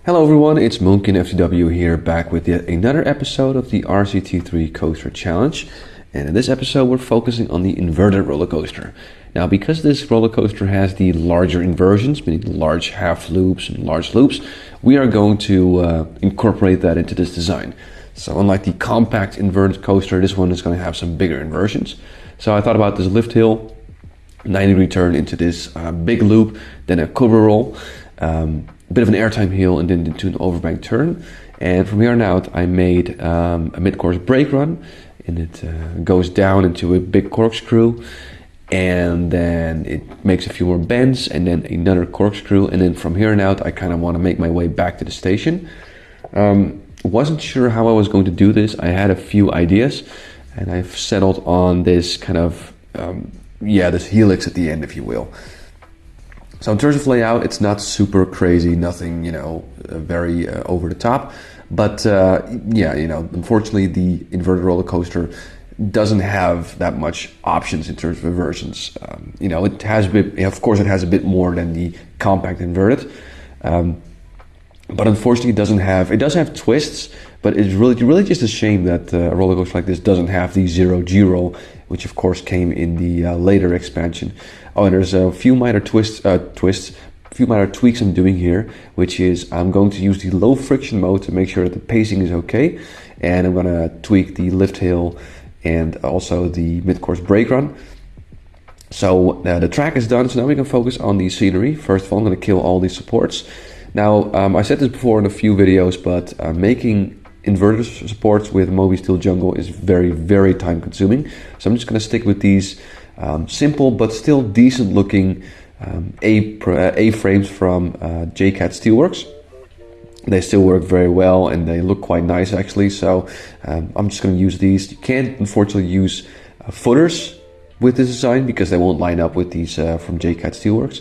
Hello everyone, it's Moonkin FTW here, back with yet another episode of the RCT3 Coaster Challenge. And in this episode we're focusing on the inverted roller coaster. Now because this roller coaster has the larger inversions, meaning large half loops and large loops, we are going to incorporate that into this design. So unlike the compact inverted coaster, this one is going to have some bigger inversions. So I thought about this lift hill, 90-degree turn into this big loop, then a cover roll, a bit of an airtime hill, and then into an overbank turn. And from here on out I made a mid-course brake run, and it goes down into a big corkscrew, and then it makes a few more bends and then another corkscrew, and then from here on out I kind of want to make my way back to the station. Wasn't sure how I was going to do this. I had a few ideas and I've settled on this kind of this helix at the end, if you will. So in terms of layout, it's not super crazy, nothing, very over the top. But unfortunately the inverted roller coaster doesn't have that much options in terms of inversions. It has a bit, of course it has a bit more than the compact inverted. But unfortunately it does have twists, but it's really just a shame that a roller coaster like this doesn't have the zero gyro, which of course came in the later expansion. Oh, and there's a few minor tweaks I'm doing here, which is I'm going to use the low friction mode to make sure that the pacing is okay, and I'm gonna tweak the lift hill and also the mid-course brake run. So the track is done, so now we can focus on the scenery. First of all, I'm gonna kill all these supports. Now, I said this before in a few videos, but making inverted supports with Moby Steel Jungle is very, very time consuming. So I'm just going to stick with these simple but still decent looking A-frames from JCat Steelworks. They still work very well and they look quite nice actually. So I'm just going to use these. You can't unfortunately use footers with this design because they won't line up with these from JCat Steelworks.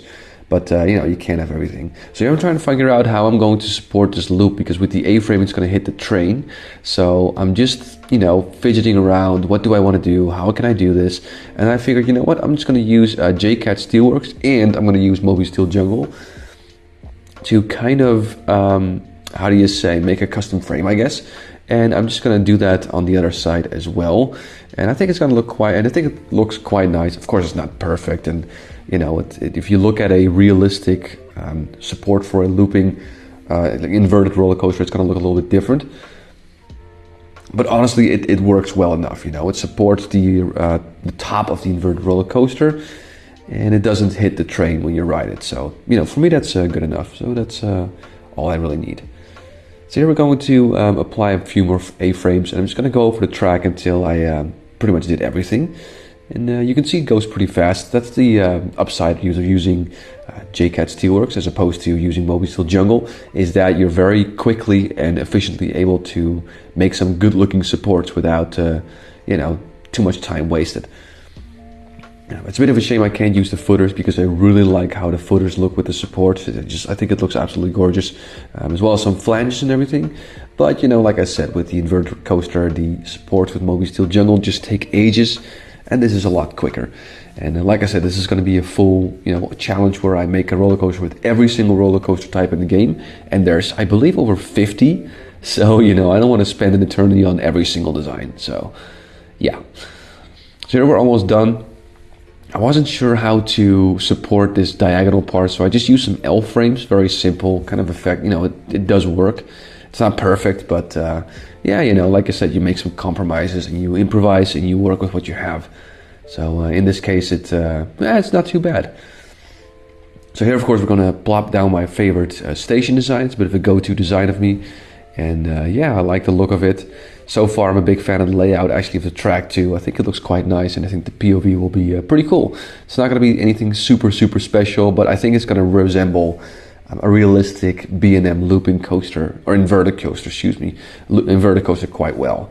But you can't have everything. So I'm trying to figure out how I'm going to support this loop, because with the A-frame it's going to hit the train. So I'm just fidgeting around. What do I want to do? How can I do this? And I figured, I'm just going to use JCat Steelworks, and I'm going to use Moby Steel Jungle to kind of make a custom frame, I guess. And I'm just going to do that on the other side as well. And I think it's going to look it looks quite nice. Of course, it's not perfect, and if you look at a realistic support for a looping inverted roller coaster, it's going to look a little bit different. But honestly, it works well enough. It supports the top of the inverted roller coaster, and it doesn't hit the train when you ride it. So for me, that's good enough. So that's all I really need. So here we're going to apply a few more A-frames, and I'm just going to go over the track until I pretty much did everything. And you can see it goes pretty fast. That's the upside of using JCat Steelworks as opposed to using Moby Steel Jungle, is that you're very quickly and efficiently able to make some good looking supports without too much time wasted. Now, it's a bit of a shame I can't use the footers, because I really like how the footers look with the supports. I think it looks absolutely gorgeous, as well as some flanges and everything. But like I said, with the inverted coaster, the supports with Moby Steel Jungle just take ages, and this is a lot quicker. And like I said, this is going to be a full challenge where I make a roller coaster with every single roller coaster type in the game, and there's, I believe, over 50. So I don't want to spend an eternity on every single design. So yeah, so here we're almost done. I wasn't sure how to support this diagonal part, so I just used some L frames. Very simple kind of effect. It does work. It's not perfect, but like I said, you make some compromises and you improvise and you work with what you have. So in this case, it's not too bad. So here, of course, we're going to plop down my favorite station design. It's a bit of a go-to design of me, and I like the look of it. So far, I'm a big fan of the layout actually of the track too. I think it looks quite nice, and I think the POV will be pretty cool. It's not going to be anything super special, but I think it's going to resemble a realistic B&M looping coaster, or inverted coaster, inverted coaster quite well.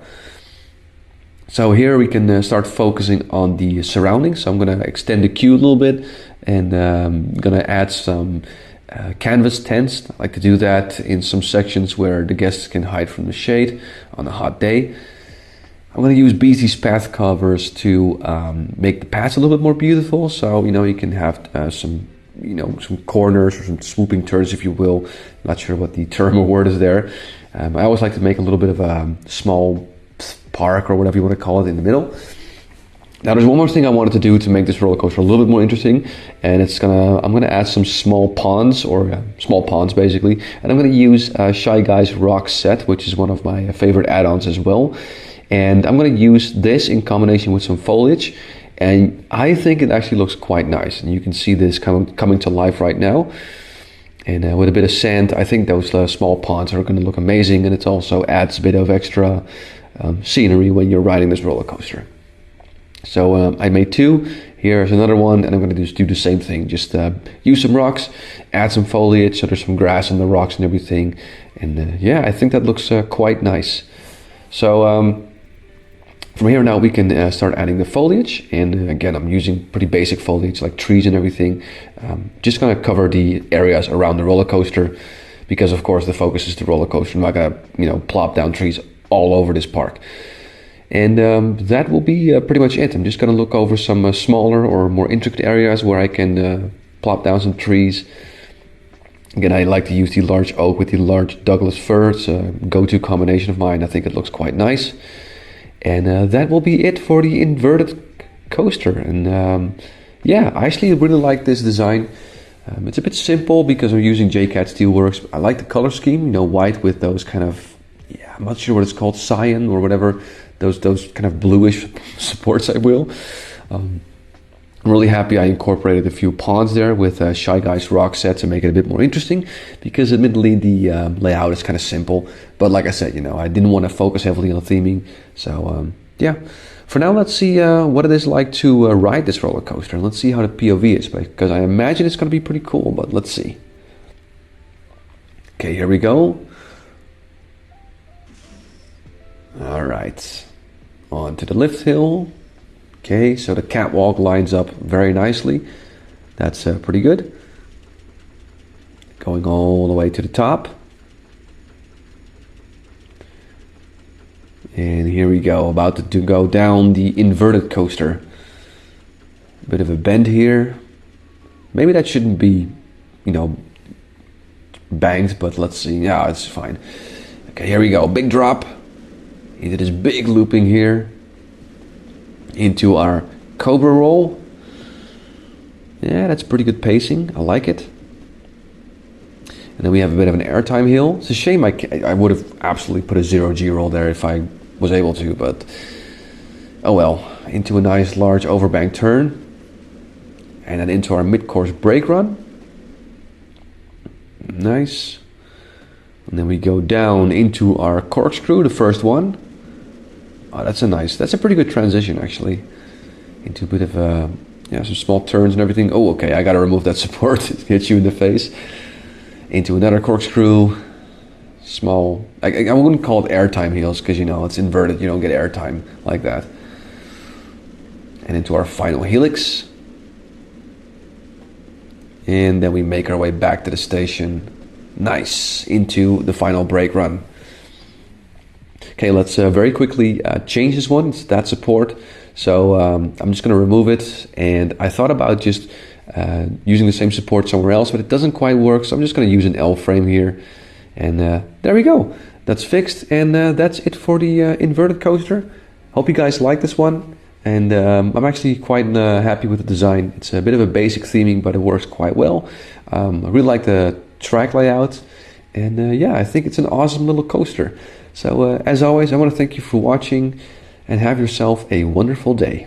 So here we can start focusing on the surroundings. So I'm going to extend the queue a little bit, and I'm going to add some canvas tents. I like to do that in some sections where the guests can hide from the shade on a hot day. I'm going to use these path covers to make the paths a little bit more beautiful. So you can have some some corners or some swooping turns, if you will. Not sure what the term or word is there. I always like to make a little bit of a small park, or whatever you want to call it, in the middle. Now there's one more thing I wanted to do to make this roller coaster a little bit more interesting, and I'm gonna add some small ponds, or small ponds basically, and I'm gonna use Shy Guy's Rock Set, which is one of my favorite add-ons as well. And I'm gonna use this in combination with some foliage, and I think it actually looks quite nice. And you can see this coming to life right now. And with a bit of sand, I think those small ponds are gonna look amazing, and it also adds a bit of extra scenery when you're riding this roller coaster. So I made 2. Here's another one, and I'm going to just do the same thing. Just use some rocks, add some foliage, so there's some grass on the rocks and everything. And yeah, I think that looks quite nice. So from here now we can start adding the foliage. And again, I'm using pretty basic foliage like trees and everything. Just going to cover the areas around the roller coaster, because of course the focus is the roller coaster. I'm not going to plop down trees all over this park. And that will be pretty much it. I'm just going to look over some smaller or more intricate areas where I can plop down some trees. Again, I like to use the large oak with the large Douglas fir. It's a go-to combination of mine. I think it looks quite nice. And that will be it for the inverted coaster. And yeah, I actually really like this design. It's a bit simple because I'm using JCat Steelworks. I like the color scheme, white with those kind of, I'm not sure what it's called, cyan or whatever. Those kind of bluish supports, I will. I'm really happy I incorporated a few ponds there with Shy Guy's Rock Set to make it a bit more interesting, because admittedly the layout is kind of simple. But like I said, I didn't want to focus heavily on theming. So yeah, for now let's see what it is like to ride this roller coaster. And let's see how the POV is, because I imagine it's going to be pretty cool, but let's see. Okay, here we go. All right, on to the lift hill. Okay, so the catwalk lines up very nicely. That's pretty good. Going all the way to the top. And here we go, about to go down the inverted coaster. Bit of a bend here. Maybe that shouldn't be, banked, but let's see. Yeah, it's fine. Okay, here we go, big drop. Into this big looping here, into our Cobra roll. Yeah, that's pretty good pacing. I like it. And then we have a bit of an airtime hill. It's a shame I would have absolutely put a 0G roll there if I was able to, but oh well. Into a nice large overbank turn, and then into our mid-course brake run. Nice. And then we go down into our corkscrew, the first one. Oh, that's a pretty good transition actually. Into a bit of some small turns and everything. Oh, okay, I gotta remove that support. It hits you in the face. Into another corkscrew. Small, I wouldn't call it airtime heels, because it's inverted, you don't get airtime like that. And into our final helix. And then we make our way back to the station. Nice, into the final brake run. Okay, let's very quickly change this one. It's that support. So I'm just going to remove it. And I thought about just using the same support somewhere else, but it doesn't quite work. So I'm just going to use an L frame here. And there we go. That's fixed. And that's it for the inverted coaster. Hope you guys like this one. And I'm actually quite happy with the design. It's a bit of a basic theming, but it works quite well. I really like the track layout. And yeah, I think it's an awesome little coaster. So as always, I want to thank you for watching, and have yourself a wonderful day.